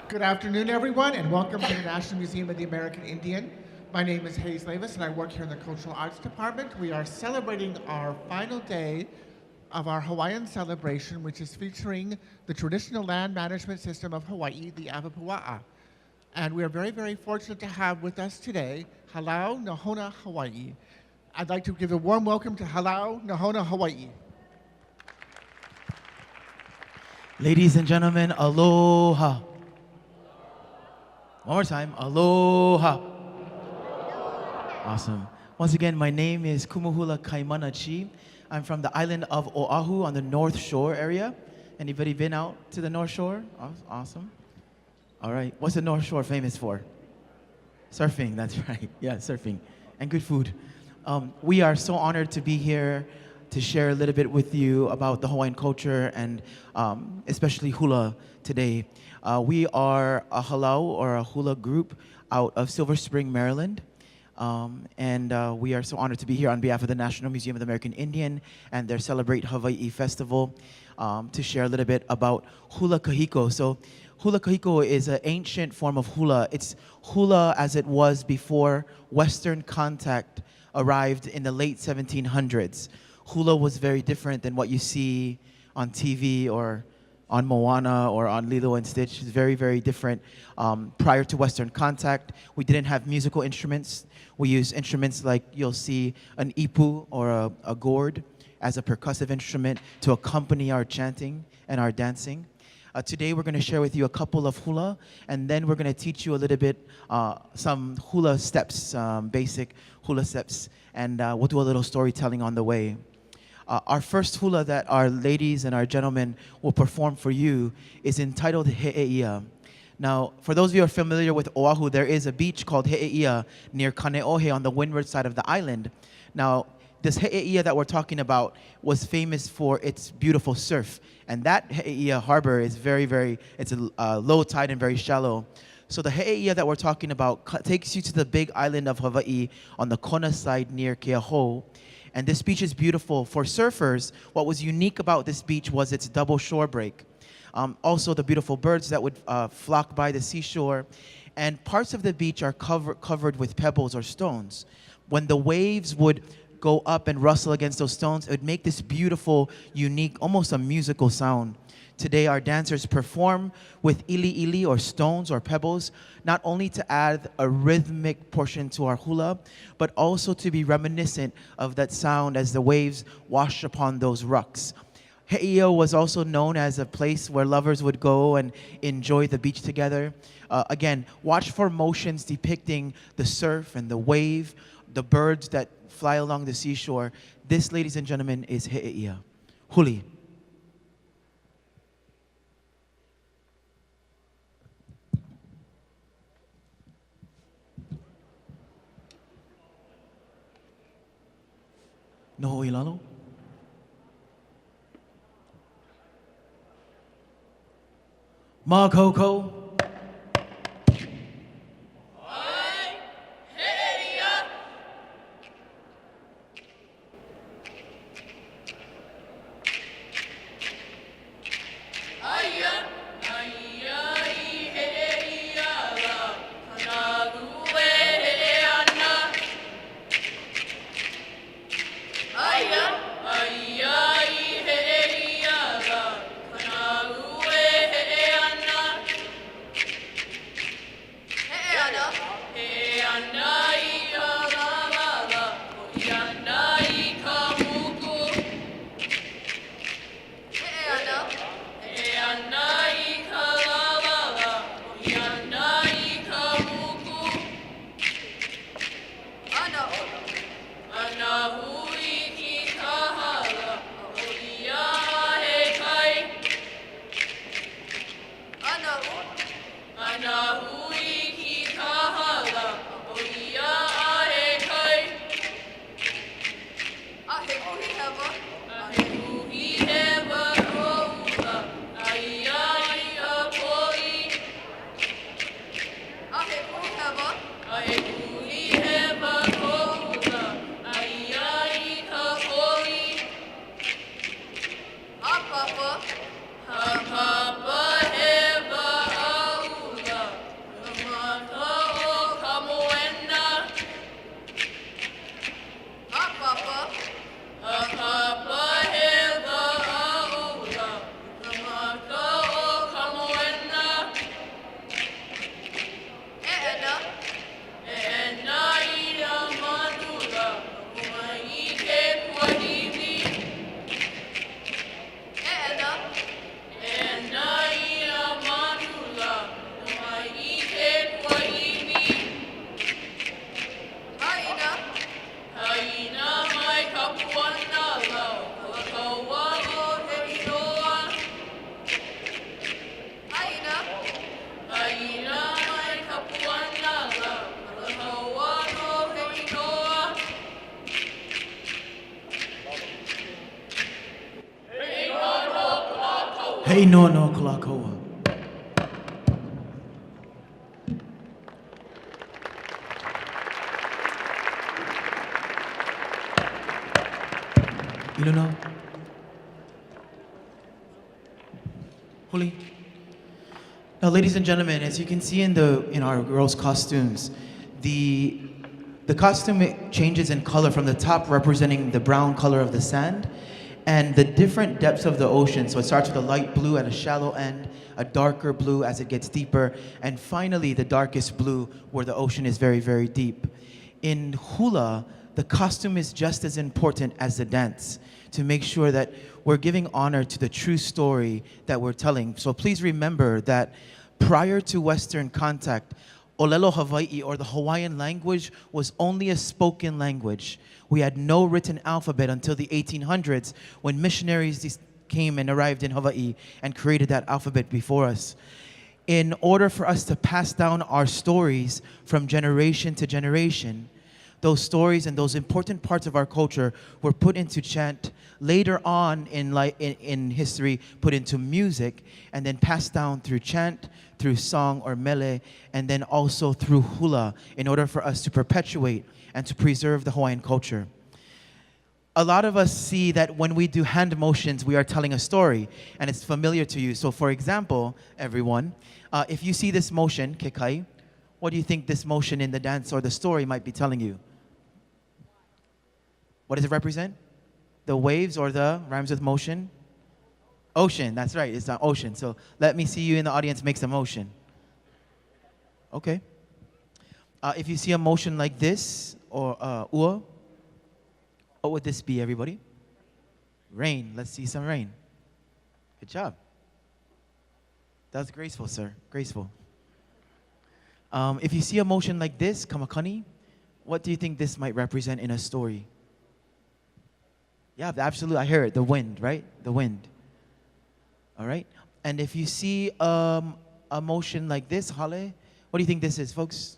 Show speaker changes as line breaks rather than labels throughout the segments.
Good afternoon, everyone, and welcome to the National Museum of the American Indian. My name is Hayes Lavis, and I work here in the Cultural Arts Department. We are celebrating our final day of our Hawaiian celebration, which is featuring the traditional land management system of Hawaii, the ahupuaʻa. And we are very, very fortunate to have with us today Hālau Nohona Hawaiʻi. I'd like to give a warm welcome to Hālau Nohona Hawaiʻi.
Ladies and gentlemen, aloha. One more time, aloha. Awesome. Once again, my name is Hula Kaimana Chee. I'm from the island of Oahu on the North Shore area. Anybody been out to the North Shore? Awesome. All right. What's the North Shore famous for? Surfing, that's right. Yeah, surfing. And good food. We are so honored to be here to share a little bit with you about the Hawaiian culture and especially hula today. We are a halau or a hula group out of Silver Spring, Maryland. We are so honored to be here on behalf of the National Museum of the American Indian and their Celebrate Hawaii Festival to share a little bit about Hula Kahiko. So Hula Kahiko is an ancient form of hula. It's hula as it was before Western contact arrived in the late 1700s. Hula was very different than what you see on TV or on Moana or on Lilo and Stitch. It's very, very different. Prior to Western contact, we didn't have musical instruments. We used instruments like you'll see an ipu or a gourd as a percussive instrument to accompany our chanting and our dancing. Today we're going to share with you a couple of hula, and then we're going to teach you a little bit some hula steps, basic hula steps, and we'll do a little storytelling on the way. Our first hula that our ladies and our gentlemen will perform for you is entitled Heya. Now, for those of you who are familiar with Oahu, there is a beach called Heya near Kaneohe on the windward side of the island. Now, this Heya that we're talking about was famous for its beautiful surf. And that Heya harbor is it's a low tide and very shallow. So the Heya that we're talking about takes you to the big island of Hawaii on the Kona side near Keauhou. And this beach is beautiful. For surfers, what was unique about this beach was its double shore break. Also, the beautiful birds that would flock by the seashore. And parts of the beach are covered with pebbles or stones. When the waves would go up and rustle against those stones, it would make this beautiful, unique, almost a musical sound. Today, our dancers perform with ili or stones or pebbles, not only to add a rhythmic portion to our hula, but also to be reminiscent of that sound as the waves wash upon those rocks. Heya was also known as a place where lovers would go and enjoy the beach together. Again, watch for motions depicting the surf and the wave, the birds that fly along the seashore. This, ladies and gentlemen, is Heya. Huli. No ilalo. Ma Coco. Hey no no klakoa. You don't know? Holy. Now, ladies and gentlemen, as you can see in our girls' costumes, the costume changes in color from the top representing the brown color of the sand and the different depths of the ocean. So it starts with a light blue at a shallow end, a darker blue as it gets deeper, and finally the darkest blue where the ocean is very, very deep. In hula, the costume is just as important as the dance to make sure that we're giving honor to the true story that we're telling. So please remember that prior to Western contact, Olelo Hawaiʻi, or the Hawaiian language, was only a spoken language. We had no written alphabet until the 1800s when missionaries came and arrived in Hawaii and created that alphabet before us. In order for us to pass down our stories from generation to generation, those stories and those important parts of our culture were put into chant, later on in history put into music, and then passed down through chant, through song or mele, and then also through hula in order for us to perpetuate and to preserve the Hawaiian culture. A lot of us see that when we do hand motions, we are telling a story, and it's familiar to you. So for example, everyone, if you see this motion, kekai, what do you think this motion in the dance or the story might be telling you? What does it represent? The waves or the rhymes with motion? Ocean, that's right, it's an ocean. So let me see you in the audience make some motion. Okay. If you see a motion like this, or ua, what would this be, everybody? Rain, let's see some rain. Good job. That was graceful, sir, graceful. If you see a motion like this, kamakani, what do you think this might represent in a story? Yeah, absolutely, I hear it, the wind, right? The wind. All right? And if you see a motion like this, hale, what do you think this is, folks?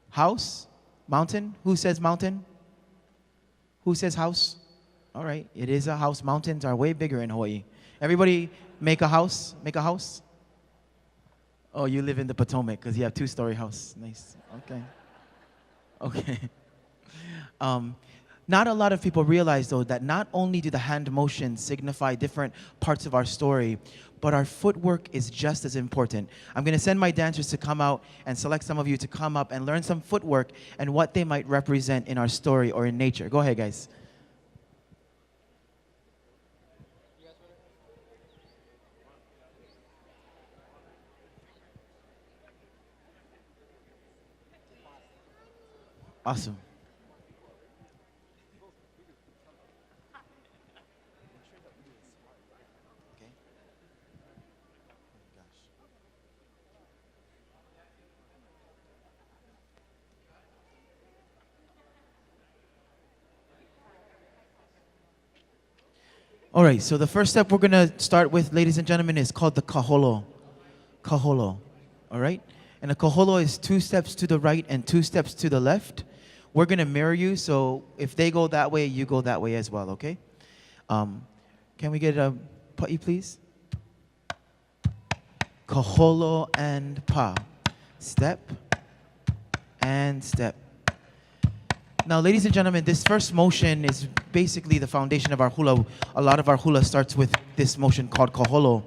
House? Mountain? Who says mountain? Who says house? All right, it is a house. Mountains are way bigger in Hawaii. Everybody make a house? Make a house? Oh, you live in the Potomac because you have two-story house. Nice. Okay. Okay. Not a lot of people realize, though, that not only do the hand motions signify different parts of our story, but our footwork is just as important. I'm going to send my dancers to come out and select some of you to come up and learn some footwork and what they might represent in our story or in nature. Go ahead, guys. Awesome. All right, so the first step we're going to start with, ladies and gentlemen, is called the kaholo. Kaholo, all right? And a kaholo is 2 steps to the right and 2 steps to the left. We're going to mirror you, so if they go that way, you go that way as well, okay? Can we get a pa'i, please? Kaholo and pa. Step and step. Now, ladies and gentlemen, this first motion is basically the foundation of our hula. A lot of our hula starts with this motion called kaholo.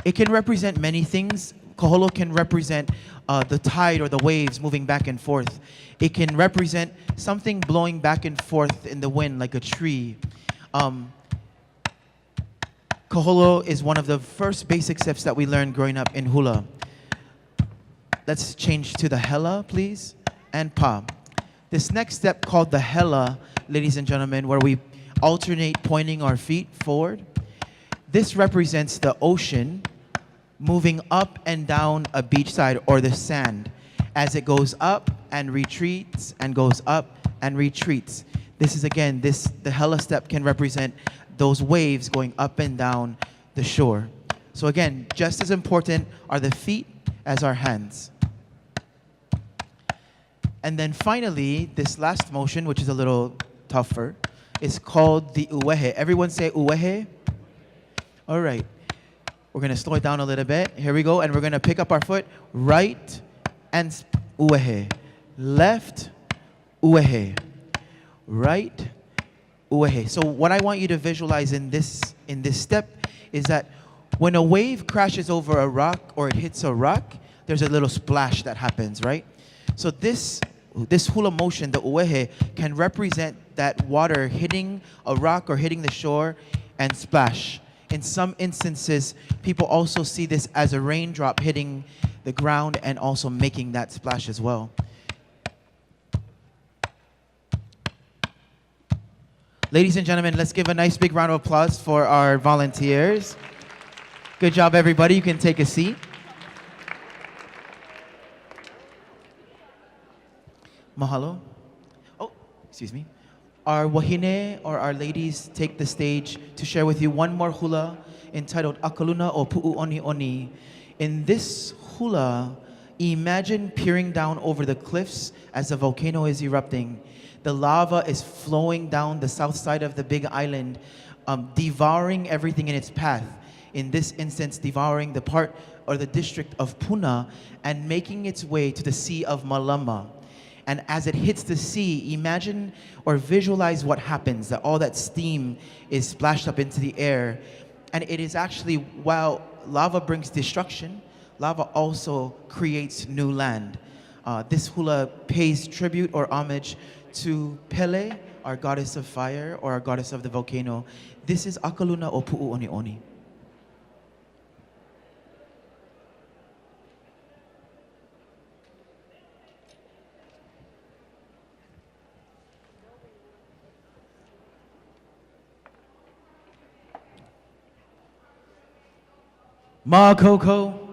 It can represent many things. Kaholo can represent the tide or the waves moving back and forth. It can represent something blowing back and forth in the wind like a tree. Kaholo is one of the first basic steps that we learned growing up in hula. Let's change to the hela, please, and pa. This next step called the hela, ladies and gentlemen, where we alternate pointing our feet forward. This represents the ocean moving up and down a beach side or the sand as it goes up and retreats and goes up and retreats. This is, again, the hela step can represent those waves going up and down the shore. So again, just as important are the feet as our hands. And then finally, this last motion, which is a little tougher, is called the uwehe. Everyone say uwehe. All right. We're going to slow it down a little bit. Here we go. And we're going to pick up our foot. Right and uehe. Left, uehe. Right, uehe. So what I want you to visualize in this step is that when a wave crashes over a rock or it hits a rock, there's a little splash that happens, right? So this hula motion, the uehe, can represent that water hitting a rock or hitting the shore and splash. In some instances, people also see this as a raindrop hitting the ground and also making that splash as well. Ladies and gentlemen, let's give a nice big round of applause for our volunteers. Good job, everybody. You can take a seat. Mahalo. Oh, excuse me. Our wahine, or our ladies, take the stage to share with you one more hula entitled Akaluna o Pu'u Oni Oni. In this hula, imagine peering down over the cliffs as the volcano is erupting. The lava is flowing down the south side of the big island, devouring everything in its path. In this instance, devouring the part or the district of Puna and making its way to the Sea of Malama. And as it hits the sea, imagine or visualize what happens, that all that steam is splashed up into the air. And it is actually, while lava brings destruction, lava also creates new land. This hula pays tribute or homage to Pele, our goddess of fire or our goddess of the volcano. This is Akaluna o Pu'u Oni Oni. Ma Coco.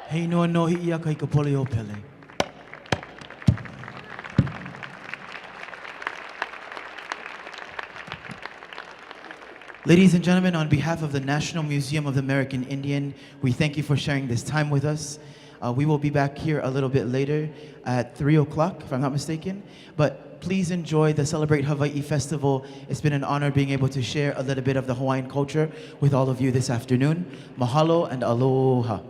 Hei noa no hi'i aka I ka pole o Pele. Ladies and gentlemen, on behalf of the National Museum of the American Indian, we thank you for sharing this time with us. We will be back here a little bit later at 3 o'clock, if I'm not mistaken. But please enjoy the Celebrate Hawaii Festival. It's been an honor being able to share a little bit of the Hawaiian culture with all of you this afternoon. Mahalo and aloha.